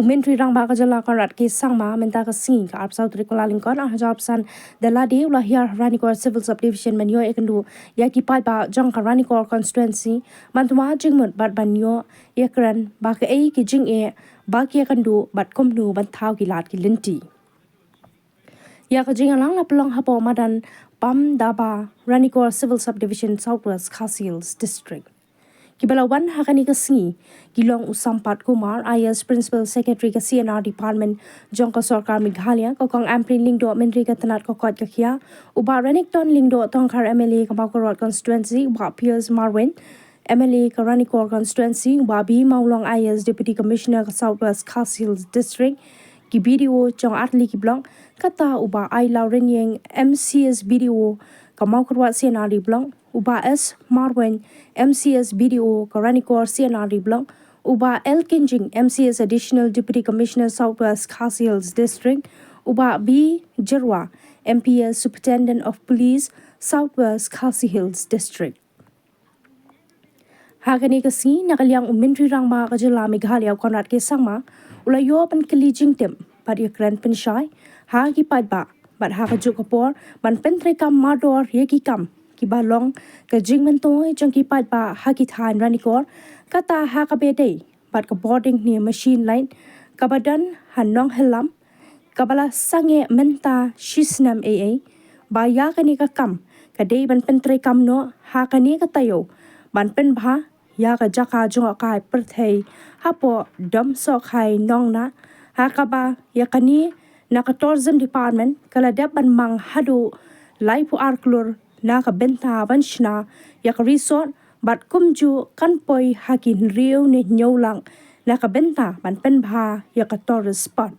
Umentri rang ba kajala karat ke sangma menta ka singi ka arpsau trikola lingkon job san delade ulah Hiar Ranikor civil subdivision menyo ekendu Iaki Paidbah jong ka Ranikor constituency mantuma jingmut bat banyo ekran ba ka ki Jingeh ba ki ekendu bat komnu ban thau ki lat ki linti ya ka jingalang la pelong hapo madan pam daba Ranikor civil subdivision southwest Khasi district Kibalawan hakani ka singi Gilong Usampat Kumar IS Principal Secretary ka CNR Department Jong ka Sarkar Meghalaya kokong Amprin Lingdo Menteri ka Tanat Kokot ka Khia Uba Ranikton Lingdo Tongkar MLA ka Bakorot Constituency Uba Piers Marwin MLA ka Ranikor Constituency Uba B Maulong IS Deputy Commissioner ka Southwest Khasi District ki BDO Jong Atli ki Blong kata Uba Ai Lauren Yang MCS BDO ka Maukarwat CNR Blong Uba S. Marwen, MCS BDO, Ranikor CNR Blong, Uba L. Kinjing, MCS Additional Deputy Commissioner Southwest Khasi District, Uba B. Jerwa, MPS Superintendent of Police, Southwest Khasi District. Hagani kasi nakalyang umintri rang mga kajala Meghalaya konrat ke sangma, ulayo pan kili Jingthmu, pat yakran pensyai, hagi Paidbah, bat hakajuk kapor, ban pentre kam mador yeki kam, Kibalong ka Jingmentoy jang ki Paidbah hakithan Ranikor kata hakabede bat ka boarding ni machine line kabadan hanong helam kabala sange menta shisnam AA baya kani ka kam kadai ban pentre kam no hakani ka tayo ban pen bha ya ka jaka jong kai perthei hapo dom so khai nong na hakaba yakani na ka tourism department kala dep ban mang hadu laipu arklur na ka benta banshna yak resort bat kumju kanpoi hakin riu ne nyaulang na ka benta ban penbha yak tourist spot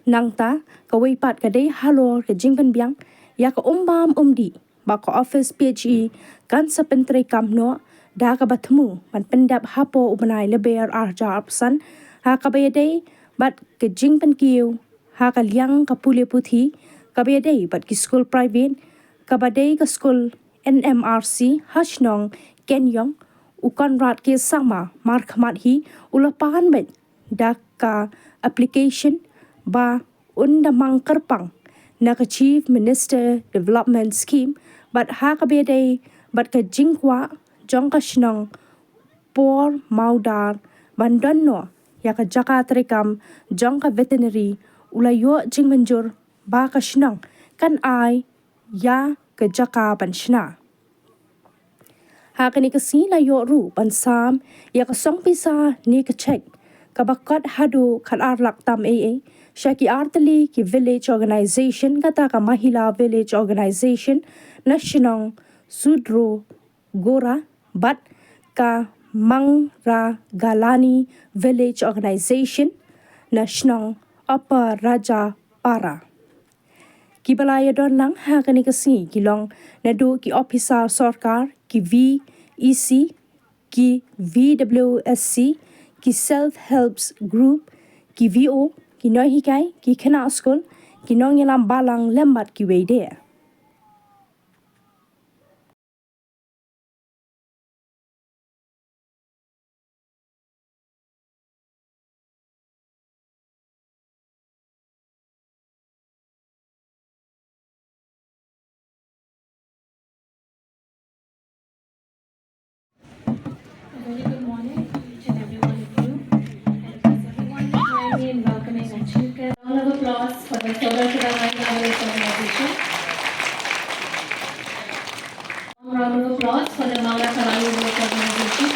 nangta ka weipat ka dei halor ka jingpan biang yak umbam umdi ba ka office PHE kan sa pentre kamno da ka batmu ban pendap hapo ubanai leber arja apsan ha ka bayadei bat ka jingpan kiu ha ka liang ka pule puthi kabadei bat ki school private kabadei ka school NMRC hashnong kenyong ukonrat ke sama markhamat hi ulapahan bet daka application ba undamang kerpang na ka chief minister development scheme bat ha kabadei bat ka jingkwa jong ka shnong por maudar bandonno ya ka jaka trekam jong ka veterinary ulayo jingmanjur ba ka shnang kan ai ya ka jaka banshna hakani ka sila yo ru bansam ya ka song pisa ni ka check ka bakat hadu khan arlak tam AA shaki artali ki village organization kata ka mahila village organization national sudro gora bat ka mangra galani village organization national upper raja para Kibalaya don lang hakani kasi kilong nado ki officer sarkar ki VEC ki VWSC ki self helps group ki VO ki nohikai ki khana school ki nongyalam balang lembat ki weide Very good morning to each and every one of you. And please everyone join me in welcoming our chief guest. Round of applause for the Soda Village organization. Round of applause for the Mangla Karani Village organization.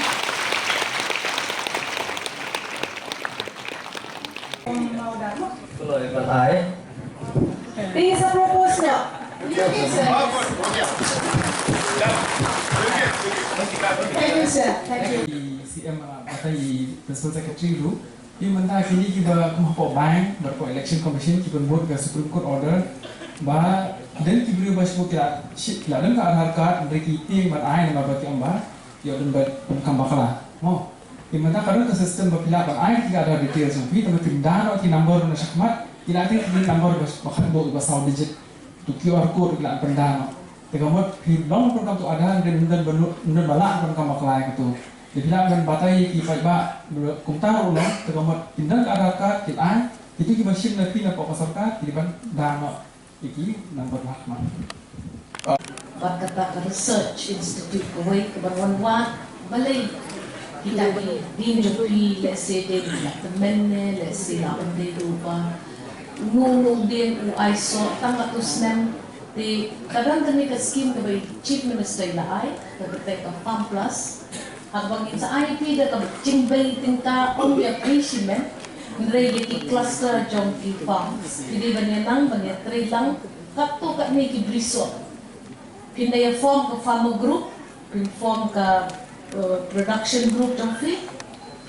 This is a proposal. Thank you, sir. Thank you. CM Batai Principal Secretary Ru, di mana kini kita kumpulan bank berko election commission kita vote ke Supreme Court order, bah dan kita beri bahasa kita dan ke Aadhaar card mereka itu berai nama bagi amba, ya dan berkambaklah. Oh, di mana kadang ke sistem berpilih berai kita ada details tapi tapi tindakan atau number na sakmat, kita ada di number bahkan bahasa digit, tu QR code kita pendana. Tegamot long program tu ada dan balak program baklai gitu. Bila men batai ki Paidbah kumtar ulang tegamat pindah ke adakat ki ai itu ki basin na pina pok pasarkat ki ban dano iki number hakman. Kata research institute kawai kebanwan balai kita di Jopi let's say they development let's say apa they lupa ngulung dia ISO tangatus nem di kadang kami ke scheme kawai chief minister ilai kebetek farm plus habang sa IP da ka Jingbei tingka on the appreciation ndre ki cluster jong ki farms hindi banyanang banya lang kapto ka ni ki briso pinaya form ka farmer group pin form ka production group jong fi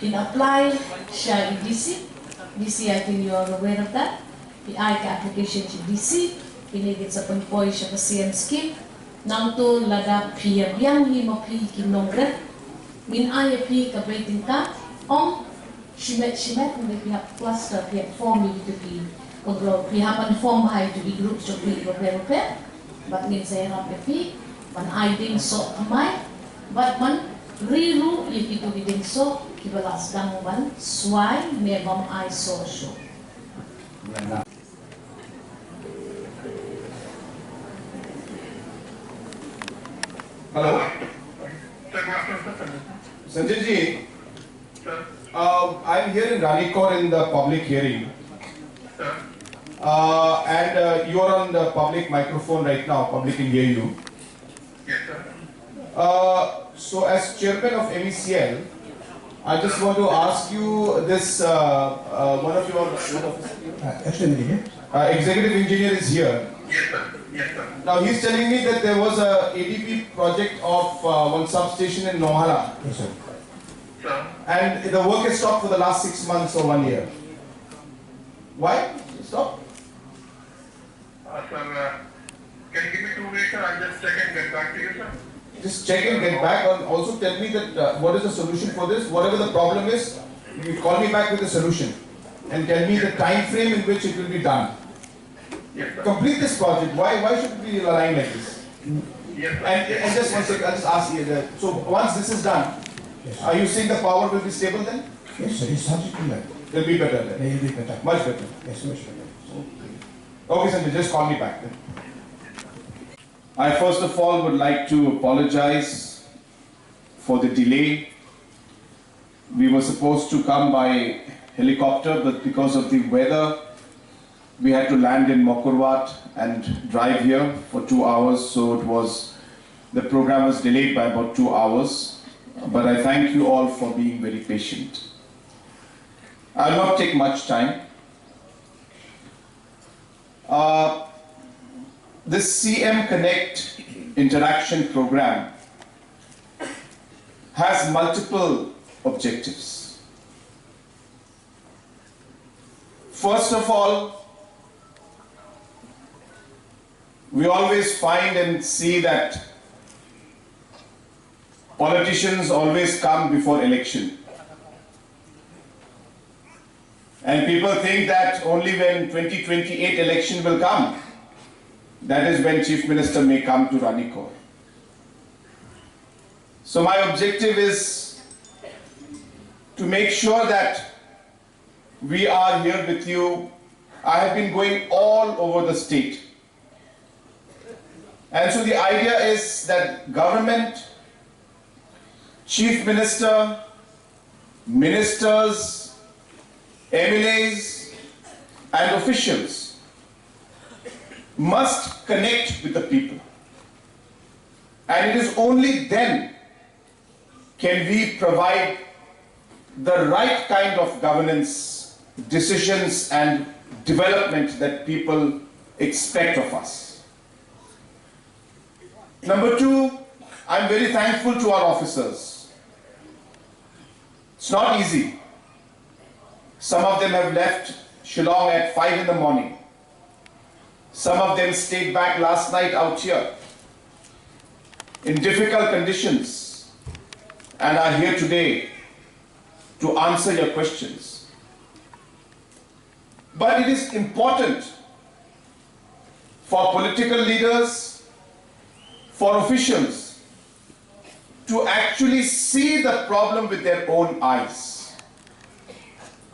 pin apply siya EDC DC I think you are aware of that PI ka application si DC pinigit sa panpoy siya ka CM scheme nang to lada pia biang lima pi kinongret min ay pi ka breaking ka om shimet may pihak cluster pihak form itu pi pagro pihapan form hay to be group so pi repair but min saya rap pi man ay ding so kamay but man rilu itu ding so kibalas dang ban swai mebam ay so show. Hello. Sanjay ji, I'm here in Ranikor in the public hearing. And you are on the public microphone right now, public can hear you. Yes, sir. So as chairman of MECL, I just want to ask you this, one of your executive engineer is here. Yes, sir. Yes, sir. Now he's telling me that there was a ADP project of one substation in Nohala. Yes, sir. Sir. And the work has stopped for the last 6 months or 1 year. Why? Stop. Sir, can you give me 2 minutes, sir? I'll just check and get back to you, sir. Just check and get back, and also tell me that what is the solution for this. Whatever the problem is, you call me back with the solution and tell me the time frame in which it will be done. Yes, sir. Complete this project. Why should we be relying like this? Yes, sir. And just one second, I'll just ask you that. So once this is done, Yes, are you saying the power will be stable then? yes, sir. It's subject to that. It will be better then. They will be better. Much better. Yes, much better. Okay, Sanjay, just call me back then. I first of all would like to apologize for the delay. We were supposed to come by helicopter, but because of the weather, we had to land in Mokurwat and drive here for 2 hours. So the program was delayed by about 2 hours. But I thank you all for being very patient. I'll not take much time. This CM Connect interaction program has multiple objectives. First of all, we always find and see that politicians always come before election. And people think that only when 2028 election will come, that is when Chief Minister may come to Ranikor. So my objective is to make sure that we are here with you. I have been going all over the state. And so the idea is that government, Chief Minister, ministers, MLAs and officials must connect with the people. And it is only then can we provide the right kind of governance, decisions and development that people expect of us. Number two, I'm very thankful to our officers. It's not easy. Some of them have left Shillong at 5 in the morning. Some of them stayed back last night out here in difficult conditions and are here today to answer your questions. But it is important for political leaders, for officials, to actually see the problem with their own eyes.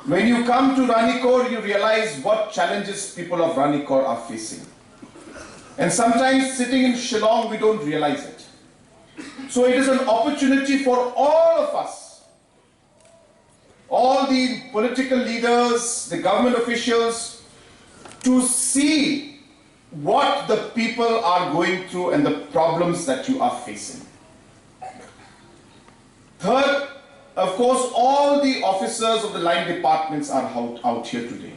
When you come to Ranikor, you realize what challenges people of Ranikor are facing. And sometimes sitting in Shillong, we don't realize it. So it is an opportunity for all of us, all the political leaders, the government officials, to see what the people are going through and the problems that you are facing. Third, of course, all the officers of the line departments are out here today.